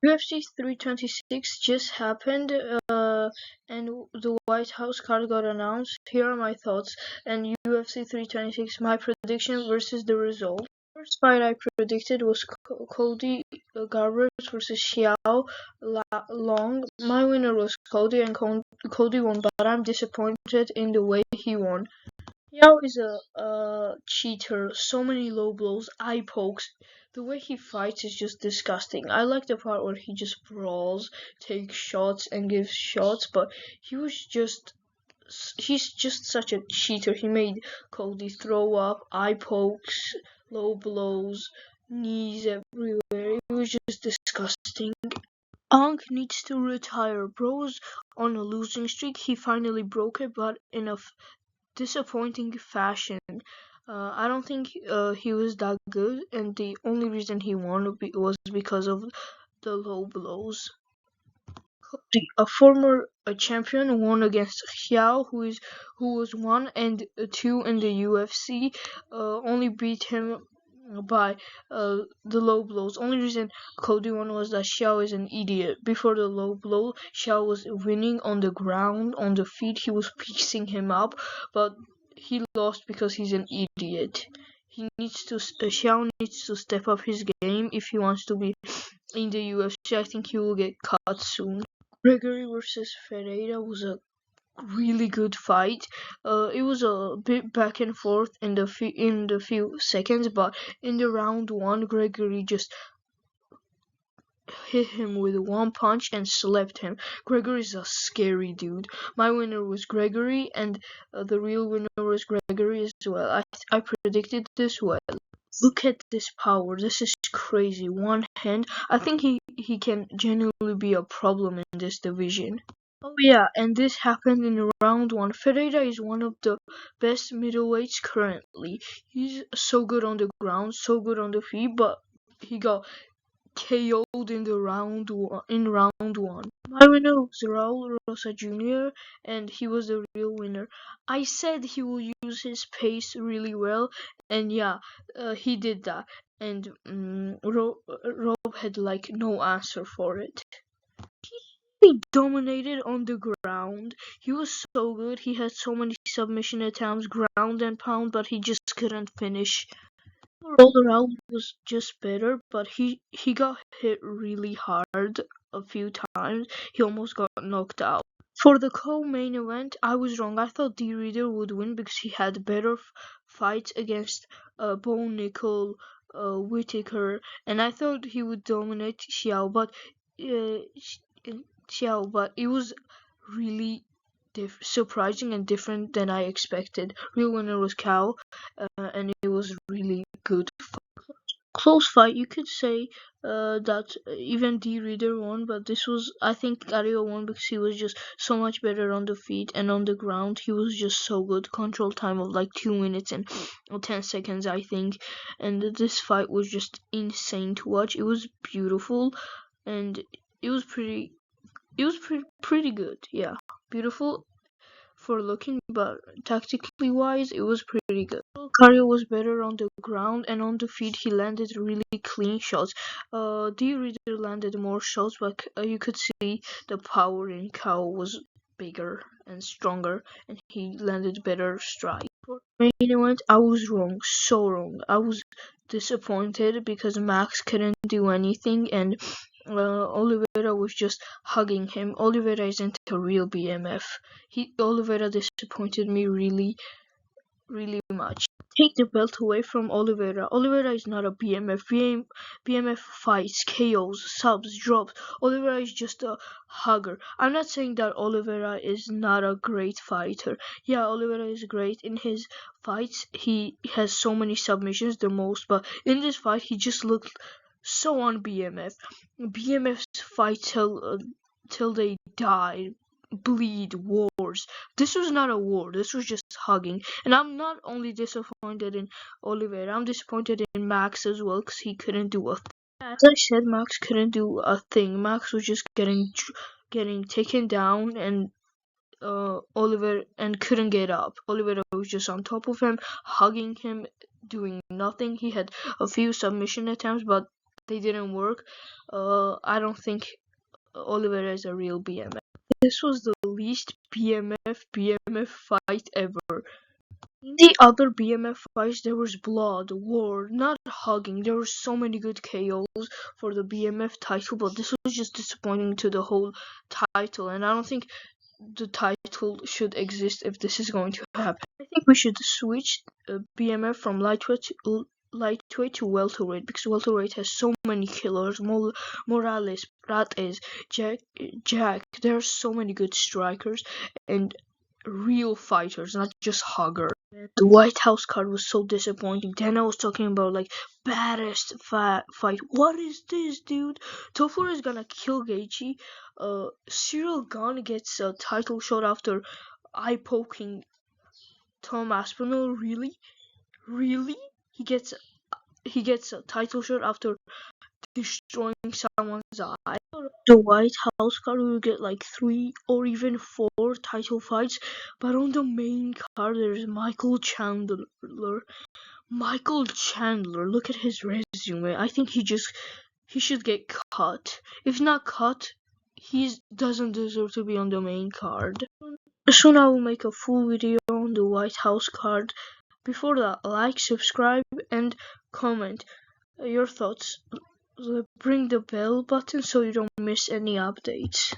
UFC 326 just happened, and the White House card got announced. Here are my thoughts. And UFC 326, my prediction versus the result. First fight I predicted was Cody Garbrandt versus Xiao Long. My winner was Cody, and Cody won, but I'm disappointed in the way he won. Yao is a cheater. So many low blows, eye pokes. The way he fights is just disgusting. I like the part where he just brawls, takes shots, and gives shots, but he's just such a cheater. He made Cody throw up, eye pokes, low blows, knees everywhere. It was just disgusting. Ankh needs to retire. Bro's on a losing streak. He finally broke it, but in a disappointing fashion. I don't think he was that good, and the only reason he won was because of the low blows. A former champion won against Xiao, who was 1-2 in the UFC. Only beat him by the low blows. Only reason Cody won was that Xiao is an idiot. Before the low blow, Xiao was winning on the ground, on the feet. He was piecing him up, but he lost because he's an idiot. Xiao needs to step up his game if he wants to be in the UFC. I think he will get cut soon. Gregory versus Ferreira was a really good fight. It was a bit back and forth in the few seconds, but in the round one, Gregory just hit him with one punch and slapped him. Gregory's a scary dude. My winner was Gregory, and the real winner was Gregory as well. I predicted this well. Look at this power. This is crazy. One hand. I think he can genuinely be a problem in this division. Oh yeah, and this happened in round one. Ferreira is one of the best middleweights currently. He's so good on the ground, so good on the feet, but he got KO'd in round one. My winner was Raul Rosa Jr., and he was the real winner. I said he will use his pace really well, and yeah, he did that. And Rob had like no answer for it. He dominated on the ground. He was so good. He had so many submission attempts, ground and pound, but he just couldn't finish. All around was just better, but he got hit really hard a few times. He almost got knocked out. For the co-main event, I was wrong. I thought D. Reader would win because he had better fights against Bo Nickel, Whitaker, and I thought he would dominate Xiao, but it was really surprising and different than I expected. Real winner was Cow, and it was really good. Close fight, you could say that even D. Reader won, but I think Gario won because he was just so much better on the feet and on the ground. He was just so good. Control time of like 2 minutes and 10 seconds, I think. And this fight was just insane to watch. It was beautiful, and it was pretty good. Yeah, beautiful for looking, but tactically wise, it was pretty good. Cario was better on the ground, and on the feet he landed really clean shots. D. Reader landed more shots, but you could see the power in Cow was bigger and stronger, and he landed better strikes. For the main event, I was wrong, so wrong. I was disappointed because Max couldn't do anything, and Oliveira was just hugging him. Oliveira isn't a real BMF. Oliveira disappointed me really, really much. Take the belt away from Oliveira. Oliveira is not a BMF. BMF fights, KOs, subs, drops. Oliveira is just a hugger. I'm not saying that Oliveira is not a great fighter. Yeah, Oliveira is great in his fights. He has so many submissions, the most, but in this fight he just looked so on BMF. BMFs fight till they die, bleed, wars. This was not a war. This was just hugging. And I'm not only disappointed in Oliveira, I'm disappointed in Max as well because he couldn't do a thing. As I said, Max couldn't do a thing. Max was just getting taken down, and Oliver and couldn't get up. Oliveira was just on top of him, hugging him, doing nothing. He had a few submission attempts, but they didn't work. I don't think Oliveira is a real BMF. This was the least BMF fight ever. In the other BMF fights, there was blood, war, not hugging. There were so many good KOs for the BMF title, but this was just disappointing to the whole title, and I don't think the title should exist if this is going to happen. I think we should switch BMF from lightweight to welterweight, because welterweight has so many killers. Morales, Prates, Jack. There are so many good strikers and real fighters, not just huggers. The White House card was so disappointing. Then I was talking about like baddest fight. What is this, dude? Tofu is gonna kill Gaethje. Cyril Gane gets a title shot after eye poking Tom Aspinall. Really? He gets a title shot after destroying someone's eye. The White House card will get like 3 or even 4 title fights, but on the main card there's Michael Chandler. Look at his resume. I think he should get cut. If not cut, he doesn't deserve to be on the main card. Soon I will make a full video on the White House card. Before that, like, subscribe, and comment your thoughts. Bring the bell button so you don't miss any updates.